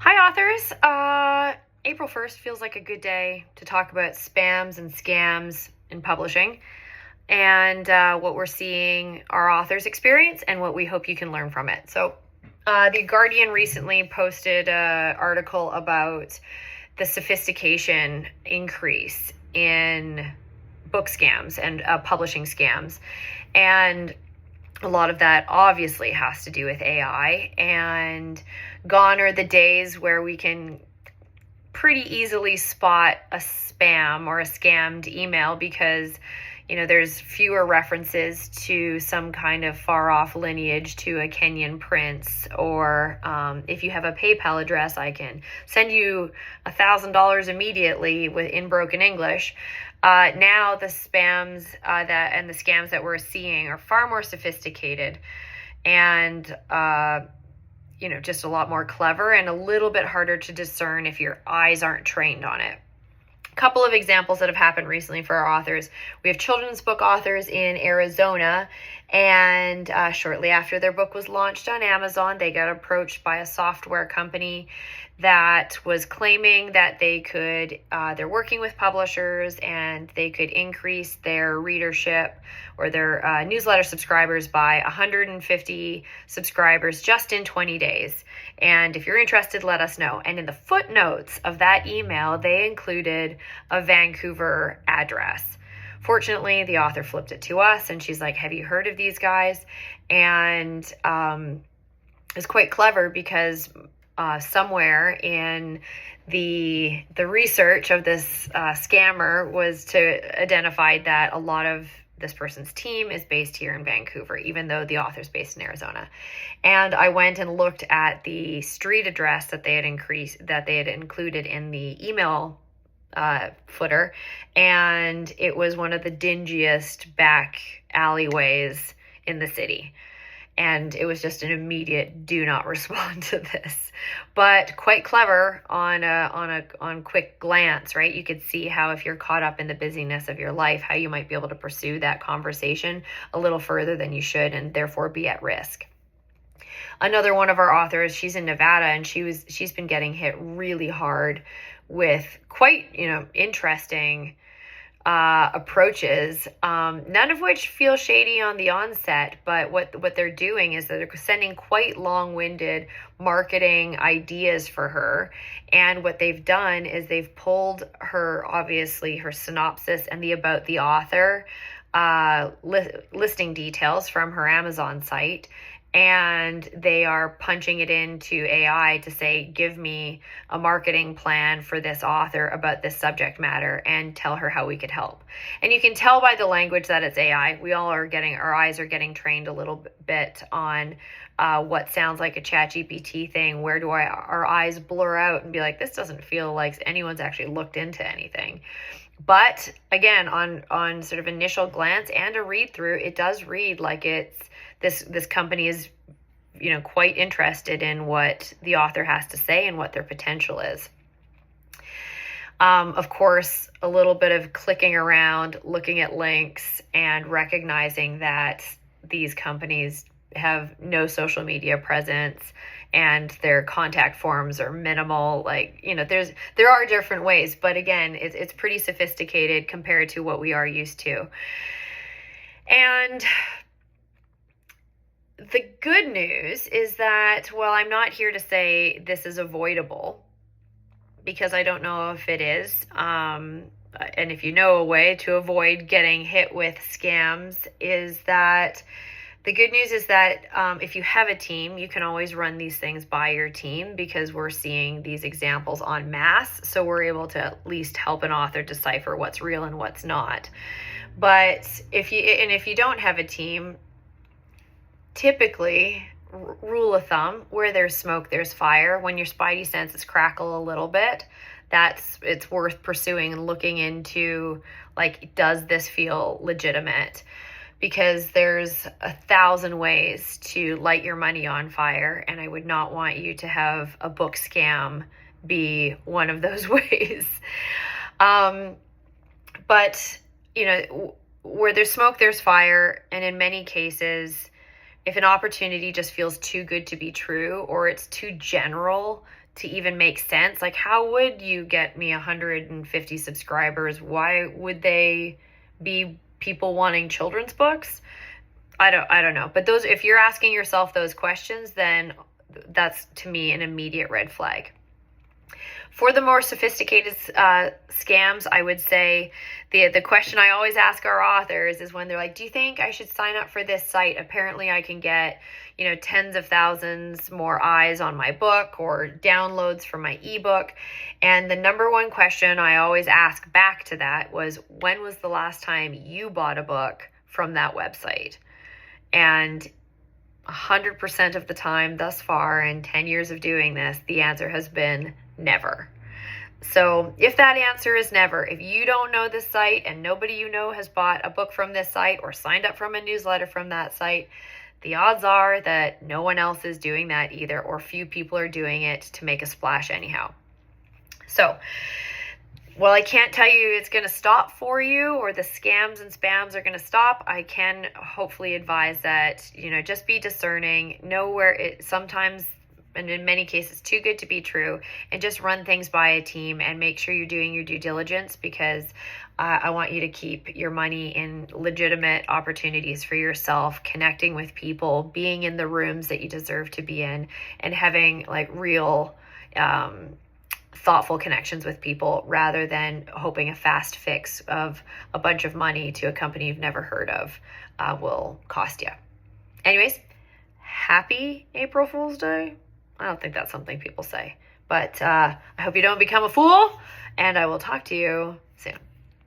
Hi, authors. April 1st feels like a good day to talk about spams and scams in publishing and what we're seeing our authors experience and what we hope you can learn from it. So, The Guardian recently posted an article about the sophistication increase in book scams and publishing scams. And a lot of that obviously has to do with AI, and gone are the days where we can pretty easily spot a spam or a scammed email because there's fewer references to some kind of far off lineage to a Kenyan prince, or if you have a PayPal address, I can send you $1,000 immediately in broken English. Now the spams and the scams that we're seeing are far more sophisticated and just a lot more clever and a little bit harder to discern if your eyes aren't trained on it. A couple of examples that have happened recently for our authors. We have children's book authors in Arizona, and shortly after their book was launched on Amazon, they got approached by a software company that was claiming that they're working with publishers and they could increase their readership or their newsletter subscribers by 150 subscribers just in 20 days. And if you're interested, let us know. And in the footnotes of that email, they included a Vancouver address. Fortunately, the author flipped it to us and she's like, have you heard of these guys? And it's quite clever because somewhere in the research of this scammer was to identify that a lot of this person's team is based here in Vancouver, even though the author's based in Arizona. And I went and looked at the street address that they had included in the email footer, and it was one of the dingiest back alleyways in the city. And it was just an immediate do not respond to this, but quite clever on quick glance, right? You could see how, if you're caught up in the busyness of your life, how you might be able to pursue that conversation a little further than you should and therefore be at risk. Another one of our authors, she's in Nevada, and she's been getting hit really hard with quite interesting approaches, none of which feel shady on the onset, but what they're doing is that they're sending quite long-winded marketing ideas for her. And what they've done is they've pulled her synopsis and the about the author listing details from her Amazon site, and they are punching it into AI to say, give me a marketing plan for this author about this subject matter and tell her how we could help. And you can tell by the language that it's AI. We all are our eyes are getting trained a little bit on what sounds like a ChatGPT thing. Where do our eyes blur out and be like, this doesn't feel like anyone's actually looked into anything. But again, on sort of initial glance and a read through, it does read like it's this company is quite interested in what the author has to say and what their potential is. Of course, a little bit of clicking around, looking at links, and recognizing that these companies have no social media presence and their contact forms are minimal. There are different ways, but again, it's pretty sophisticated compared to what we are used to. And the good news is that, well, I'm not here to say this is avoidable, because I don't know if it is. And if you know a way to avoid getting hit with scams, is that the good news is that if you have a team, you can always run these things by your team, because we're seeing these examples en masse. So we're able to at least help an author decipher what's real and what's not. But if you don't have a team, typically, rule of thumb, where there's smoke, there's fire. When your spidey senses crackle a little bit, it's worth pursuing and looking into, does this feel legitimate? Because there's 1,000 ways to light your money on fire, and I would not want you to have a book scam be one of those ways. But where there's smoke, there's fire, and in many cases, if an opportunity just feels too good to be true, or it's too general to even make sense, like how would you get me 150 subscribers? Why would they be people wanting children's books? I don't know. But those, if you're asking yourself those questions, then that's to me an immediate red flag. For the more sophisticated scams, I would say the question I always ask our authors is when they're like, do you think I should sign up for this site? Apparently I can get, tens of thousands more eyes on my book or downloads from my ebook. And the number one question I always ask back to that was, when was the last time you bought a book from that website? And 100% of the time thus far in 10 years of doing this, the answer has been never. So if that answer is never, if you don't know this site and nobody you know has bought a book from this site or signed up from a newsletter from that site, the odds are that no one else is doing that either, or few people are doing it to make a splash anyhow. So, well, I can't tell you it's going to stop for you or the scams and spams are going to stop. I can hopefully advise that, just be discerning, know where it sometimes, and in many cases, too good to be true, and just run things by a team and make sure you're doing your due diligence, because I want you to keep your money in legitimate opportunities for yourself, connecting with people, being in the rooms that you deserve to be in, and having like real, thoughtful connections with people, rather than hoping a fast fix of a bunch of money to a company you've never heard of will cost you. Anyways, happy April Fool's Day. I don't think that's something people say, but I hope you don't become a fool, and I will talk to you soon.